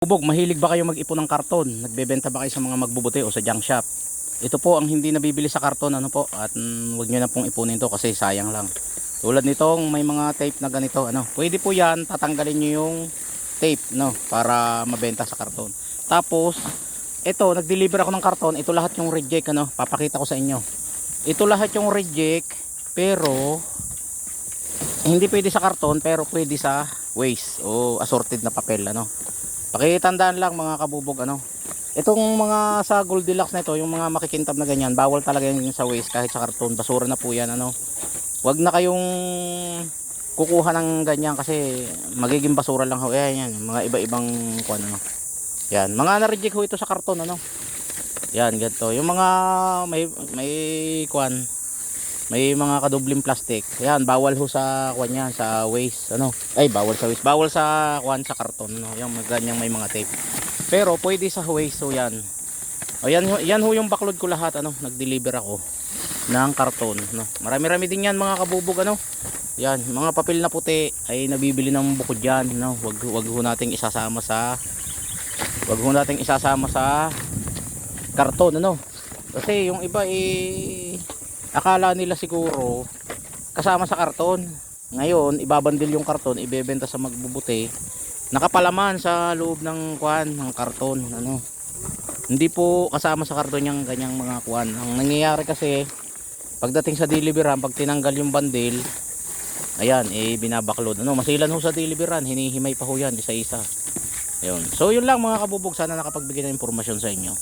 Bubog, mahilig ba kayo mag-ipon ng karton? Nagbebenta ba kayo sa mga magbubuti o sa junk shop? Ito po ang hindi nabibili sa karton, ano po, at wag nyo na pong ipunin to kasi sayang lang. Tulad nitong may mga tape na ganito, ano, pwede po yan, tatanggalin nyo yung tape, no, para mabenta sa karton. Tapos, ito, nag-deliver ako ng karton, ito lahat yung reject, ano, papakita ko sa inyo. Ito lahat yung reject, pero hindi pwede sa karton, pero pwede sa waste o assorted na papel, ano. Pakitandaan lang mga kabubog, ano. Itong mga sa Goldilocks na ito, yung mga makikintab na ganyan, bawal talaga yan sa waste kahit sa karton, basura na po yan, ano. Wag na kayong kukuha ng ganyan kasi magiging basura lang ho. Yan, mga iba-ibang kuan, ano. Yan, mga na-reject ho ito sa karton, ano. Yan, ganito. Yung mga may kuan, may mga kadubling plastic. Yan, bawal ho sa kuan yan, sa waste, ano. Ay, bawal sa waste, bawal sa kuan sa karton, no. Yung ganyang may mga tape. Pero pwede sa waste, so yan. O yan ho yung backlog ko lahat, ano, nag-deliver ako ng karton, no. Marami-rami din yan mga kabubog, ano. Yan, mga papel na puti ay nabibili ng bukod yan, no. Wag ho nating isasama sa karton, ano. Kasi yung iba akala nila siguro kasama sa karton. Ngayon, ibabandil yung karton, ibebenta sa magbubuti. Nakapalaman sa loob ng kuan, ng karton, ano. Hindi po kasama sa karton yung ganyang mga kuan. Ang nangyayari kasi, pagdating sa deliveran, pag tinanggal yung bandil, ayan, binabaklod. Ano, masilan ho sa deliveran, hinihimay pa ho yan isa-isa. Ayun. So, yun lang mga kabubog, sana nakapagbigay ng impormasyon sa inyo.